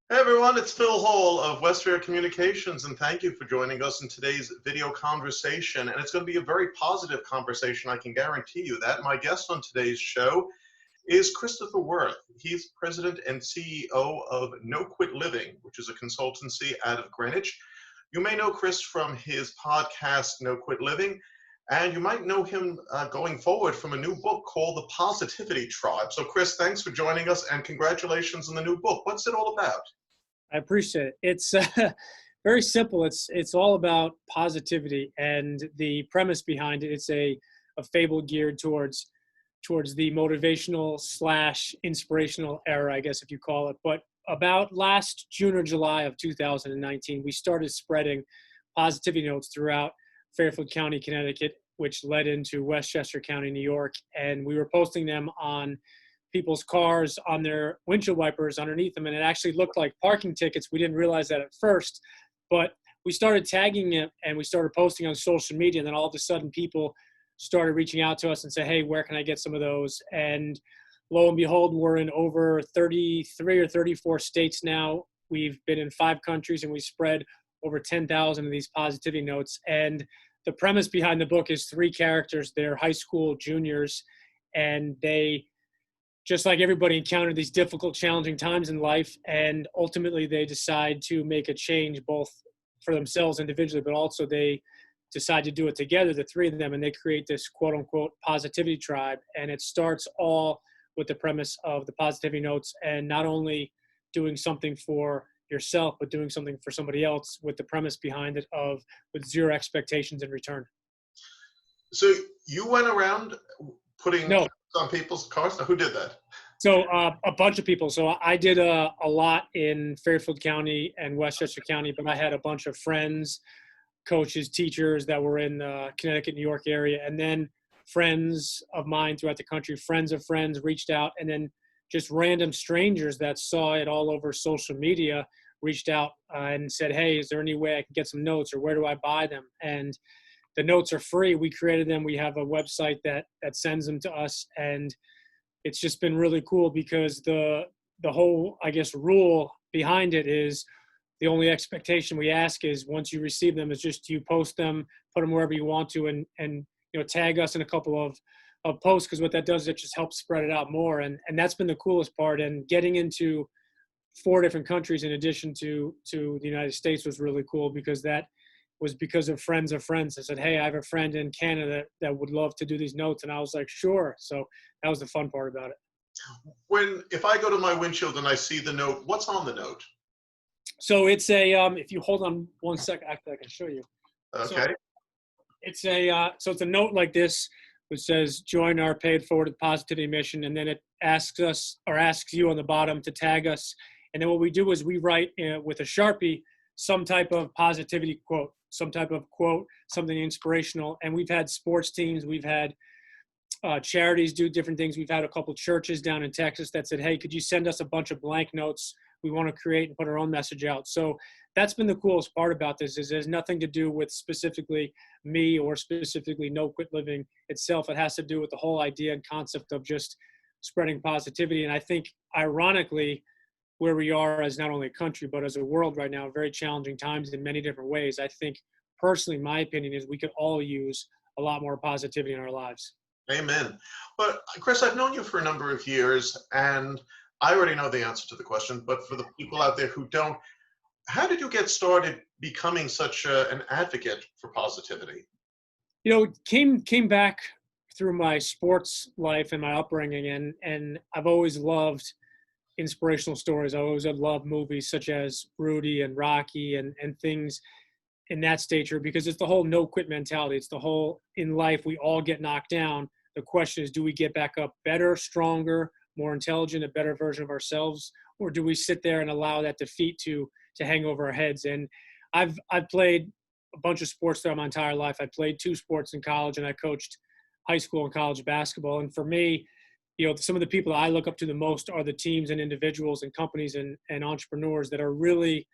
Hey everyone, it's Phil Hall of Westfair Communications, and thank you for joining us in today's video conversation. And it's going to be a very positive conversation, I can guarantee you that. My guest on today's show is Christopher Wirth. He's president and CEO of No Quit Living, which is a consultancy out of Greenwich. You may know Chris from his podcast, No Quit Living, and you might know him going forward from a new book called The Positivity Tribe. So Chris, thanks for joining us and congratulations on the new book. What's it all about? I appreciate it. It's very simple. It's all about positivity, and the premise behind it. It's a fable geared towards the motivational / inspirational era, I guess if you call it. But about last June or July of 2019, we started spreading positivity notes throughout Fairfield County, Connecticut, which led into Westchester County, New York, and we were posting them on people's cars, on their windshield wipers underneath them, and it actually looked like parking tickets. We didn't realize that at first, but we started tagging it and we started posting on social media, and then all of a sudden people started reaching out to us and say, hey, where can I get some of those? And lo and behold, we're in over 33 or 34 states now. We've been in 5 countries, and we spread over 10,000 of these positivity notes. And the premise behind the book is 3 characters. They're high school juniors, and they, just like everybody, encounter these difficult, challenging times in life, and ultimately they decide to make a change, both for themselves individually, but also they decide to do it together, the 3 of them, and they create this quote-unquote positivity tribe. And it starts all with the premise of the positivity notes, and not only doing something for yourself, but doing something for somebody else, with the premise behind it of with 0 expectations in return. So you went around putting No. on people's cars? Who did that? So a bunch of people. So I did a lot in Fairfield County and Westchester County, but I had a bunch of friends, coaches, teachers that were in the Connecticut, New York area. And then friends of mine throughout the country, friends of friends reached out, and then just random strangers that saw it all over social media reached out and said, hey, is there any way I can get some notes, or where do I buy them? And the notes are free. We created them. We have a website that sends them to us. And it's just been really cool because the whole, I guess, rule behind it is the only expectation we ask is once you receive them is just you post them, put them wherever you want to, and tag us in a couple of posts, because what that does is it just helps spread it out more. And that's been the coolest part. And getting into 4 different countries in addition to the United States was really cool, because that was because of friends of friends. I said, hey, I have a friend in Canada that would love to do these notes. And I was like, sure. So that was the fun part about it. If I go to my windshield and I see the note, what's on the note? So it's a, if you hold on one second, actually I can show you. Okay. So it's a note like this, which says, join our paid forward positivity mission. And then it asks us, or asks you on the bottom, to tag us. And then what we do is we write with a Sharpie some type of positivity quote, something inspirational. And we've had sports teams, we've had charities do different things. We've had a couple churches down in Texas that said, hey, could you send us a bunch of blank notes? We want to create and put our own message out. So that's been the coolest part about this, is there's nothing to do with specifically me or specifically No Quit Living itself. It has to do with the whole idea and concept of just spreading positivity. And I think, ironically, where we are as not only a country, but as a world right now, very challenging times in many different ways. I think, personally, my opinion is we could all use a lot more positivity in our lives. Amen. But Chris, I've known you for a number of years, and I already know the answer to the question, but for the people out there who don't, how did you get started becoming such an advocate for positivity? Came back through my sports life and my upbringing, and I've always loved inspirational stories. I always have loved movies such as Rudy and Rocky and things in that stature, because it's the whole no quit mentality. It's the whole, in life, we all get knocked down. The question is, do we get back up better, stronger, more intelligent, a better version of ourselves, or do we sit there and allow that defeat to hang over our heads? And I've played a bunch of sports throughout my entire life. I played 2 sports in college, and I coached high school and college basketball. And for me, some of the people that I look up to the most are the teams and individuals and companies and entrepreneurs that are really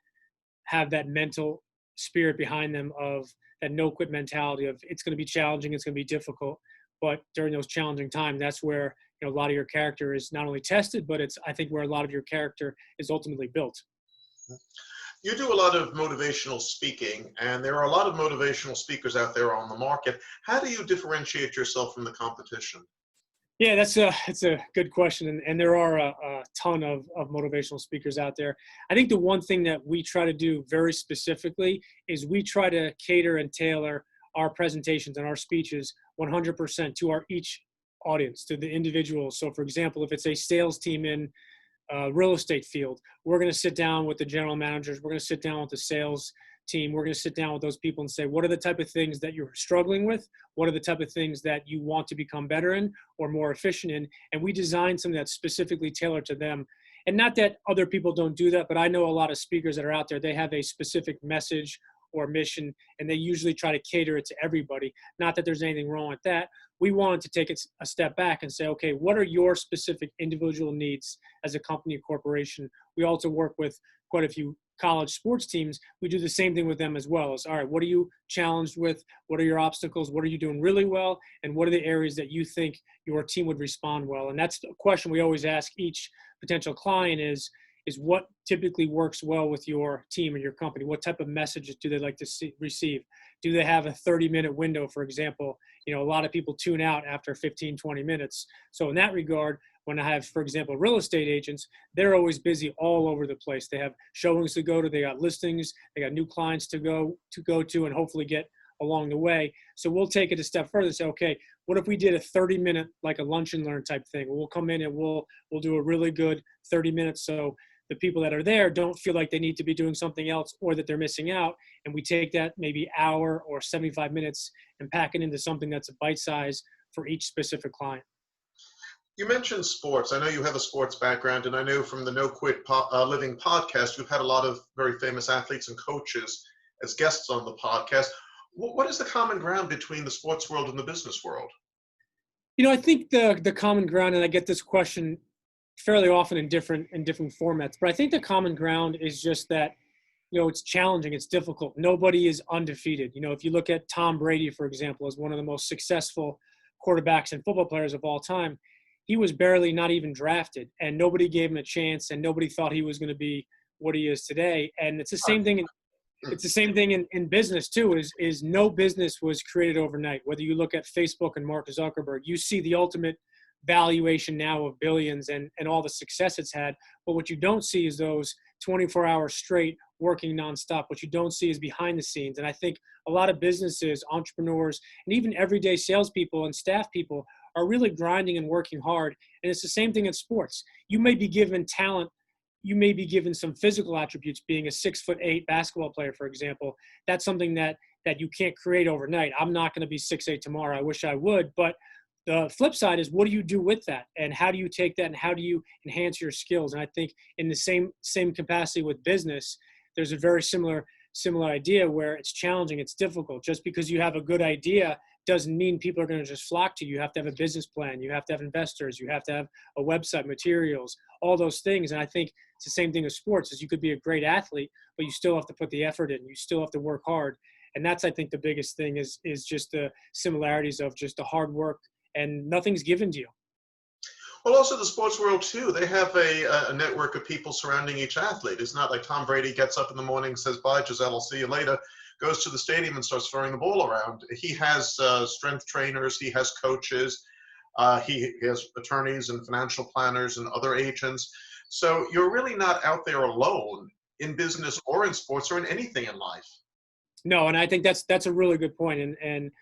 have that mental spirit behind them, of that no quit mentality of it's going to be challenging, it's going to be difficult, but during those challenging times, that's where a lot of your character is not only tested, but it's, I think, where a lot of your character is ultimately built. You do a lot of motivational speaking, and there are a lot of motivational speakers out there on the market. How do you differentiate yourself from the competition? Yeah, that's a good question, and there are a ton of motivational speakers out there. I think the one thing that we try to do very specifically is we try to cater and tailor our presentations and our speeches 100% to our each audience, to the individual. So, for example, if it's a sales team in real estate field, we're going to sit down with the general managers, we're going to sit down with the sales team, we're going to sit down with those people and say, what are the type of things that you're struggling with? What are the type of things that you want to become better in or more efficient in? And we design something that's specifically tailored to them. And not that other people don't do that, but I know a lot of speakers that are out there, they have a specific message or mission, and they usually try to cater it to everybody. Not that there's anything wrong with that. We wanted to take it a step back and say, okay, what are your specific individual needs as a company or corporation? We also work with quite a few college sports teams. We do the same thing with them as well. Is all right, what are you challenged with? What are your obstacles? What are you doing really well? And what are the areas that you think your team would respond well? And that's the question we always ask each potential client is what typically works well with your team or your company? What type of messages do they like to receive? Do they have a 30-minute window, for example? You know, a lot of people tune out after 15, 20 minutes. So in that regard, when I have, for example, real estate agents, they're always busy all over the place. They have showings to go to, they got listings, they got new clients to go to and hopefully get along the way. So we'll take it a step further and say, okay, what if we did a 30-minute, like a lunch and learn type thing? We'll come in and we'll do a really good 30 minutes. So the people that are there don't feel like they need to be doing something else or that they're missing out. And we take that maybe hour or 75 minutes and pack it into something that's a bite size for each specific client. You mentioned sports. I know you have a sports background, and I know from the No Quit Living podcast, you've had a lot of very famous athletes and coaches as guests on the podcast. What is the common ground between the sports world and the business world? You know, I think the common ground, and I get this question fairly often in different formats, but I think the common ground is just that, you know, it's challenging, it's difficult. Nobody is undefeated. You know, if you look at Tom Brady, for example, as one of the most successful quarterbacks and football players of all time, he was barely not even drafted, and nobody gave him a chance, and nobody thought he was going to be what he is today. And it's the same thing. It's the same thing in business too. Is no business was created overnight. Whether you look at Facebook and Mark Zuckerberg, you see the ultimate valuation now of billions and all the success it's had. But what you don't see is those 24 hours straight working nonstop. What you don't see is behind the scenes. And I think a lot of businesses, entrepreneurs, and even everyday salespeople and staff people are really grinding and working hard. And it's the same thing in sports. You may be given talent. You may be given some physical attributes, being a 6'8" basketball player, for example. That's something that you can't create overnight. I'm not going to be 6'8" tomorrow. I wish I would. But the flip side is, what do you do with that? And how do you take that and how do you enhance your skills? And I think in the same capacity with business, there's a very similar idea where it's challenging, it's difficult. Just because you have a good idea doesn't mean people are going to just flock to you. You have to have a business plan. You have to have investors. You have to have a website, materials, all those things. And I think it's the same thing with sports, is you could be a great athlete, but you still have to put the effort in. You still have to work hard. And that's, I think, the biggest thing is just the similarities of just the hard work, and nothing's given to you. Well, also the sports world too, they have a network of people surrounding each athlete. It's not like Tom Brady gets up in the morning, says, bye, Giselle, I'll see you later, goes to the stadium and starts throwing the ball around. He has strength trainers, he has coaches, he has attorneys and financial planners and other agents. So you're really not out there alone in business or in sports or in anything in life. No, and I think that's a really good point. And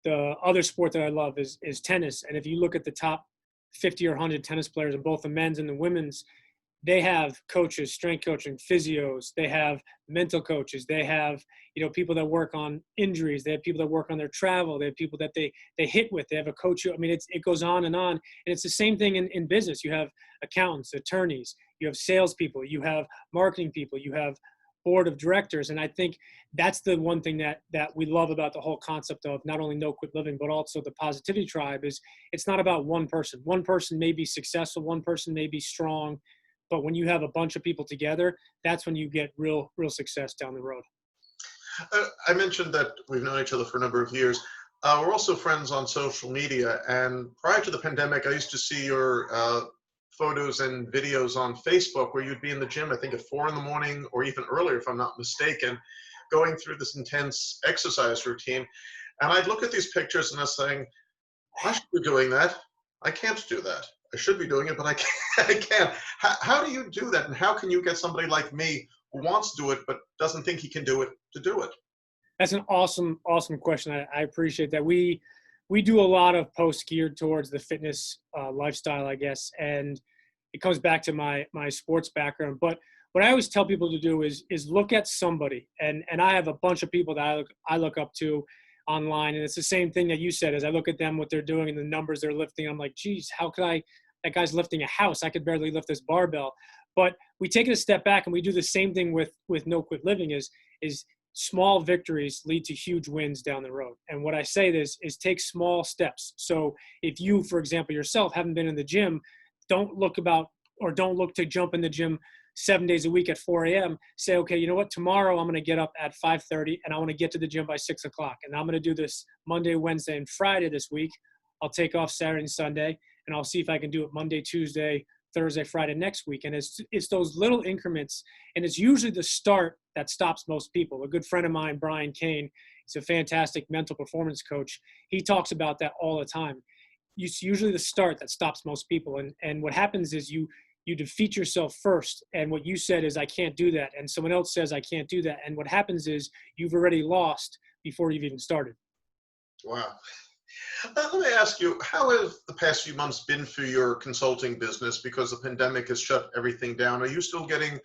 the other sport that I love is tennis. And if you look at the top 50 or 100 tennis players in both the men's and the women's, they have coaches, strength coaching, physios, they have mental coaches, they have, you know, people that work on injuries, they have people that work on their travel, they have people that they hit with, they have a coach. I mean, it goes on. And it's the same thing in business. You have accountants, attorneys, you have salespeople, you have marketing people, you have board of directors. And I think that's the one thing that we love about the whole concept of not only No Quit Living, but also the Positivity Tribe, is it's not about one person. One person may be successful, one person may be strong, but when you have a bunch of people together, that's when you get real success down the road. I mentioned that we've known each other for a number of years. We're also friends on social media. And prior to the pandemic, I used to see your photos and videos on Facebook where you'd be in the gym, I think at 4 in the morning or even earlier, if I'm not mistaken, going through this intense exercise routine. And I'd look at these pictures and I was saying, I should be doing that. I can't do that. I should be doing it, but I can't. I can't. How do you do that? And how can you get somebody like me who wants to do it but doesn't think he can do it to do it? That's an awesome question. I appreciate that. We do a lot of posts geared towards the fitness lifestyle, I guess, and it comes back to my sports background. But what I always tell people to do is look at somebody, and I have a bunch of people that I look up to online, and it's the same thing that you said. As I look at them, what they're doing, and the numbers they're lifting, I'm like, geez, how could I? That guy's lifting a house. I could barely lift this barbell. But we take it a step back, and we do the same thing with No Quit Living. Is small victories lead to huge wins down the road. And what I say is take small steps. So if you, for example, yourself haven't been in the gym, don't look to jump in the gym 7 days a week at 4 a.m. Say, okay, you know what? Tomorrow I'm going to get up at 5:30 and I want to get to the gym by 6 o'clock. And I'm going to do this Monday, Wednesday, and Friday this week. I'll take off Saturday and Sunday, and I'll see if I can do it Monday, Tuesday, Thursday, Friday next week. And it's those little increments, and it's usually the start that stops most people. A good friend of mine, Brian Kane, he's a fantastic mental performance coach. He talks about that all the time. It's usually the start that stops most people. And what happens is you defeat yourself first. And what you said is, I can't do that. And someone else says, I can't do that. And what happens is you've already lost before you've even started. Wow. Let me ask you, how have the past few months been for your consulting business? Because the pandemic has shut everything down. Are you still getting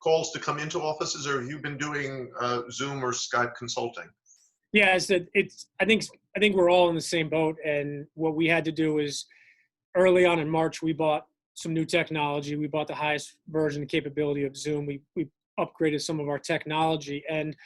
calls to come into offices, or have you been doing Zoom or Skype consulting? Yeah, I think we're all in the same boat. And what we had to do is early on in March, we bought some new technology. We bought the highest version and capability of Zoom. We upgraded some of our technology, and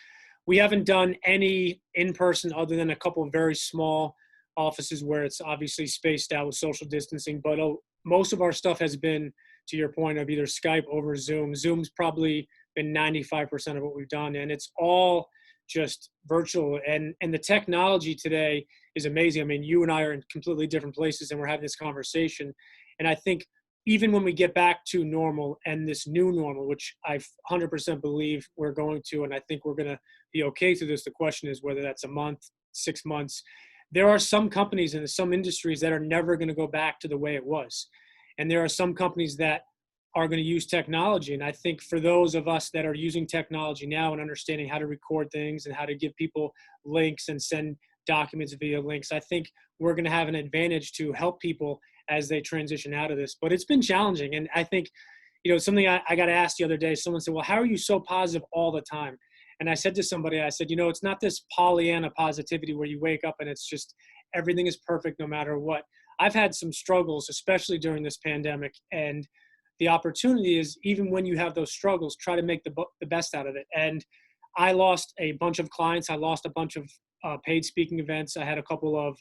we haven't done any in-person other than a couple of very small offices where it's obviously spaced out with social distancing. But most of our stuff has been, to your point, of either Skype over Zoom. Zoom's probably been 95% of what we've done, and it's all just virtual. And the technology today is amazing. I mean, you and I are in completely different places, and we're having this conversation. And I think even when we get back to normal and this new normal, which I 100% believe we're going to, and I think we're going to be okay through this. The question is whether that's a month, 6 months. There are some companies and some industries that are never going to go back to the way it was. And there are some companies that are going to use technology. And I think for those of us that are using technology now and understanding how to record things and how to give people links and send documents via links, I think we're going to have an advantage to help people as they transition out of this. But it's been challenging. And I think, something I got asked the other day, someone said, well, how are you so positive all the time? And I said to somebody, I said, it's not this Pollyanna positivity where you wake up and it's just everything is perfect no matter what. I've had some struggles, especially during this pandemic. And the opportunity is, even when you have those struggles, try to make the best out of it. And I lost a bunch of clients. I lost a bunch of paid speaking events. I had a couple of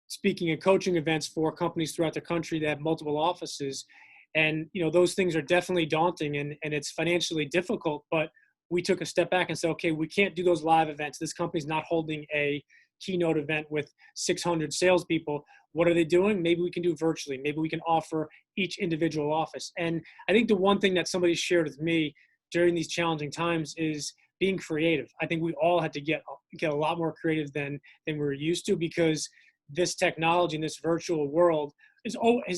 speaking and coaching events for companies throughout the country that have multiple offices. And, those things are definitely daunting and it's financially difficult, but we took a step back and said, okay, we can't do those live events. This company's not holding a keynote event with 600 salespeople. What are they doing? Maybe we can do virtually. Maybe we can offer each individual office. And I think the one thing that somebody shared with me during these challenging times is being creative. I think we all had to get a lot more creative than we were used to, because this technology in this virtual world has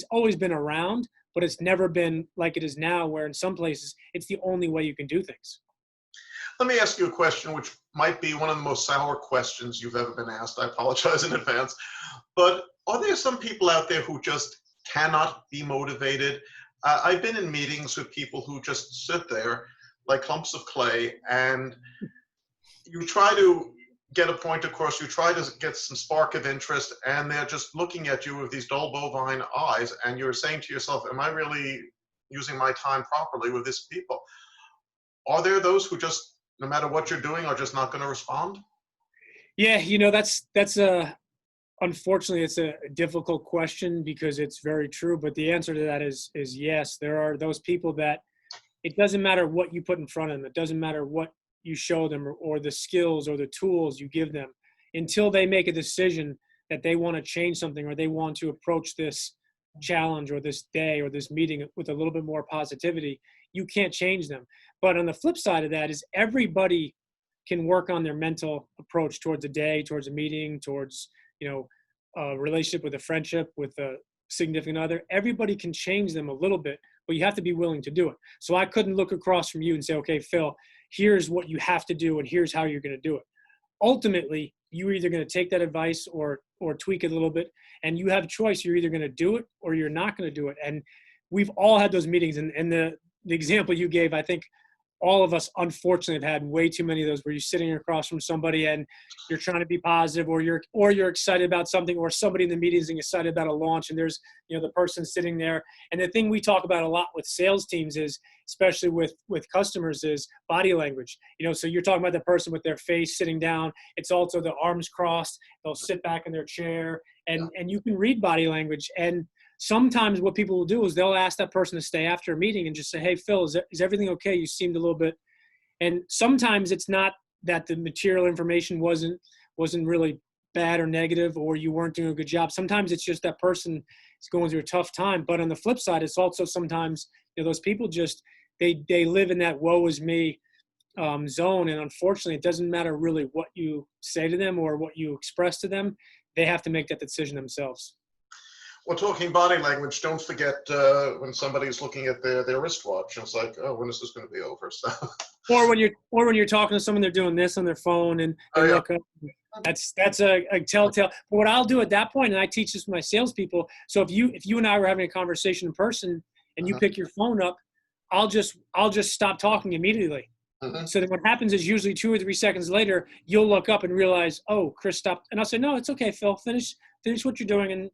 always been around, but it's never been like it is now, where in some places it's the only way you can do things. Let me ask you a question, which might be one of the most sour questions you've ever been asked. I apologize in advance. But are there some people out there who just cannot be motivated? I've been in meetings with people who just sit there like clumps of clay, and you try to get a point across, you try to get some spark of interest, and they're just looking at you with these dull bovine eyes, and you're saying to yourself, am I really using my time properly with these people? Are there those who just, no matter what you're doing, are just not going to respond? Yeah, that's unfortunately, it's a difficult question, because it's very true. But the answer to that is yes. There are those people that it doesn't matter what you put in front of them. It doesn't matter what you show them or the skills or the tools you give them, until they make a decision that they want to change something or they want to approach this challenge or this day or this meeting with a little bit more positivity, you can't change them. But on the flip side of that is everybody can work on their mental approach towards a day, towards a meeting, towards, a relationship with a friendship, with a significant other. Everybody can change them a little bit, but you have to be willing to do it. So I couldn't look across from you and say, okay, Phil, here's what you have to do and here's how you're going to do it. Ultimately, you're either going to take that advice or tweak it a little bit, and you have a choice. You're either going to do it or you're not going to do it. And we've all had those meetings, and the example you gave, I think all of us unfortunately have had way too many of those where you're sitting across from somebody and you're trying to be positive, or you're excited about something, or somebody in the meeting is excited about a launch, and there's the person sitting there. And the thing we talk about a lot with sales teams is, especially with customers, is body language. So you're talking about the person with their face sitting down. It's also the arms crossed. They'll sit back in their chair, and you can read body language. And sometimes what people will do is they'll ask that person to stay after a meeting and just say, hey, Phil, is everything okay? You seemed a little bit. And sometimes it's not that the material information wasn't really bad or negative, or you weren't doing a good job. Sometimes it's just that person is going through a tough time. But on the flip side, it's also sometimes those people just they live in that woe is me zone. And unfortunately, it doesn't matter really what you say to them or what you express to them. They have to make that decision themselves. Well, talking body language, don't forget when somebody's looking at their wristwatch. It's like, oh, when is this going to be over? So. Or when you're talking to someone, they're doing this on their phone, and they look up. That's a telltale. But what I'll do at that point, and I teach this to my salespeople. So if you and I were having a conversation in person, and you pick your phone up, I'll just stop talking immediately. So that what happens is usually 2 or 3 seconds later, you'll look up and realize, oh, Chris stopped, and I'll say, no, it's okay, Phil, finish what you're doing,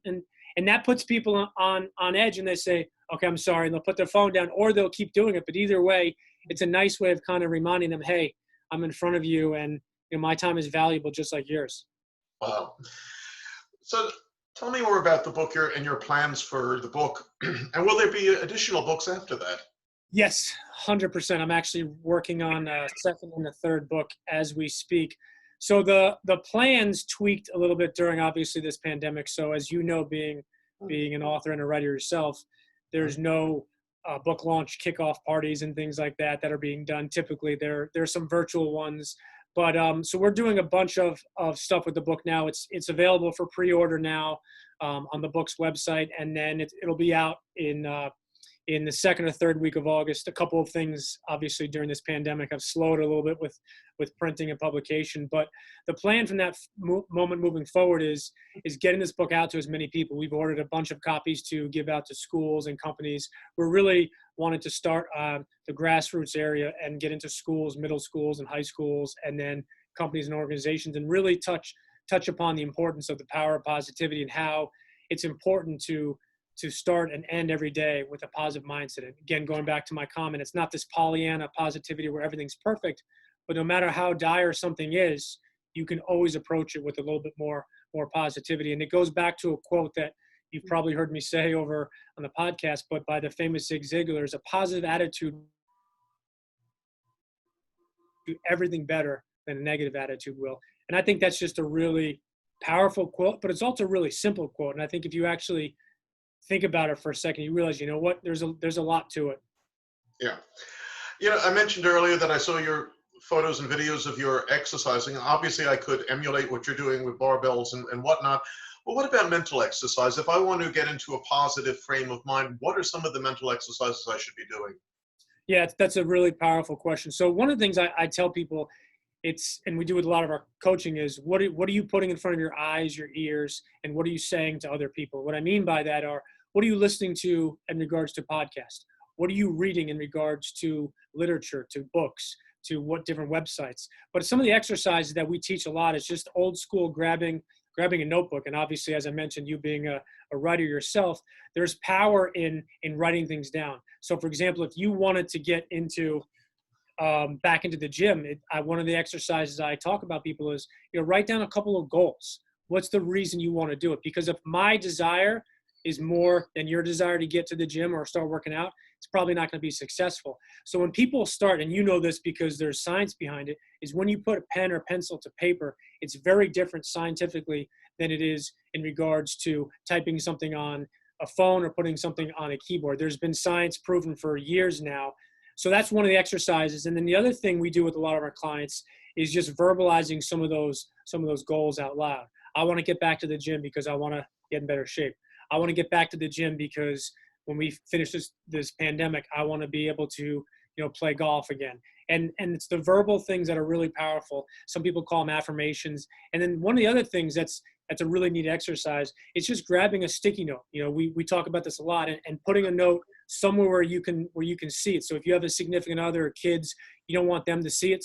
and that puts people on edge, and they say, okay, I'm sorry, and they'll put their phone down, or they'll keep doing it. But either way, it's a nice way of kind of reminding them, hey, I'm in front of you, and my time is valuable just like yours. Wow. So tell me more about the book and your plans for the book, and will there be additional books after that? Yes, 100%. I'm actually working on a second and a third book as we speak. So the plans tweaked a little bit during, obviously, this pandemic. So as you know, being an author and a writer yourself, there's no book launch kickoff parties and things like that are being done. Typically, there's some virtual ones. But so we're doing a bunch of stuff with the book now. It's available for pre-order now on the book's website, and then it'll be out in the second or third week of August. A couple of things, obviously, during this pandemic have slowed a little bit with printing and publication. But the plan from that moment moving forward is getting this book out to as many people. We've ordered a bunch of copies to give out to schools and companies. We're really wanted to start the grassroots area and get into schools, middle schools and high schools, and then companies and organizations, and really touch upon the importance of the power of positivity and how it's important to start and end every day with a positive mindset. And again, going back to my comment, it's not this Pollyanna positivity where everything's perfect, but no matter how dire something is, you can always approach it with a little bit more positivity. And it goes back to a quote that you've probably heard me say over on the podcast, but by the famous Zig Ziglar, is a positive attitude do everything better than a negative attitude will. And I think that's just a really powerful quote, but it's also a really simple quote. And I think if you actually think about it for a second, you realize, what, there's a lot to it. Yeah. I mentioned earlier that I saw your photos and videos of your exercising. Obviously, I could emulate what you're doing with barbells and whatnot. But what about mental exercise? If I want to get into a positive frame of mind, what are some of the mental exercises I should be doing? Yeah, that's a really powerful question. So one of the things I tell people, and we do with a lot of our coaching, is what are you putting in front of your eyes, your ears, and what are you saying to other people? What I mean by that are, what are you listening to in regards to podcasts? What are you reading in regards to literature, to books, to what different websites? But some of the exercises that we teach a lot is just old school grabbing a notebook. And obviously, as I mentioned, you being a writer yourself, there's power in writing things down. So for example, if you wanted to get into back into the gym, one of the exercises I talk about people is, write down a couple of goals. What's the reason you want to do it? Because if my desire is more than your desire to get to the gym or start working out, it's probably not going to be successful. So when people start, and you know this because there's science behind it, is when you put a pen or pencil to paper, it's very different scientifically than it is in regards to typing something on a phone or putting something on a keyboard. There's been science proven for years now. So that's one of the exercises. And then the other thing we do with a lot of our clients is just verbalizing some of those goals out loud. I want to get back to the gym because I want to get in better shape. I want to get back to the gym because when we finish this pandemic, I want to be able to, play golf again. And it's the verbal things that are really powerful. Some people call them affirmations. And then one of the other things that's a really neat exercise is just grabbing a sticky note. We talk about this a lot, and putting a note somewhere where you can see it. So if you have a significant other or kids, you don't want them to see it.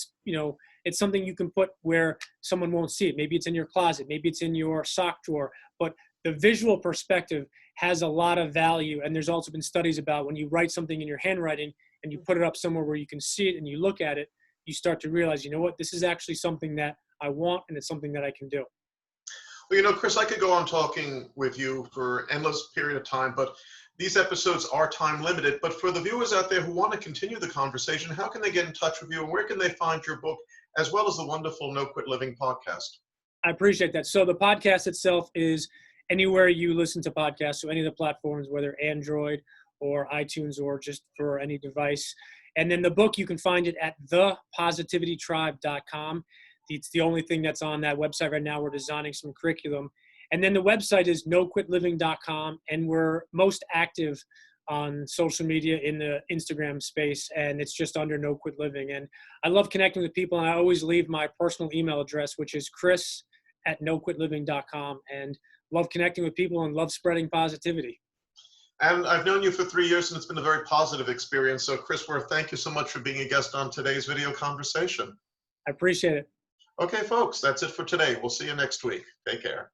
It's something you can put where someone won't see it. Maybe it's in your closet, maybe it's in your sock drawer, but the visual perspective has a lot of value. And there's also been studies about when you write something in your handwriting and you put it up somewhere where you can see it and you look at it, you start to realize, this is actually something that I want and it's something that I can do. Well, Chris, I could go on talking with you for an endless period of time, but these episodes are time limited. But for the viewers out there who want to continue the conversation, how can they get in touch with you, and where can they find your book, as well as the wonderful No Quit Living podcast? I appreciate that. So the podcast itself is anywhere you listen to podcasts, so any of the platforms, whether Android or iTunes or just for any device. And then the book, you can find it at thepositivitytribe.com. It's the only thing that's on that website right now. We're designing some curriculum. And then the website is noquitliving.com, and we're most active on social media in the Instagram space, and it's just under No Quit Living. And I love connecting with people, and I always leave my personal email address, which is chris@noquitliving.com, and love connecting with people and love spreading positivity. And I've known you for 3 years, and it's been a very positive experience. So Chris Wirth, thank you so much for being a guest on today's video conversation. I appreciate it. Okay, folks, that's it for today. We'll see you next week. Take care.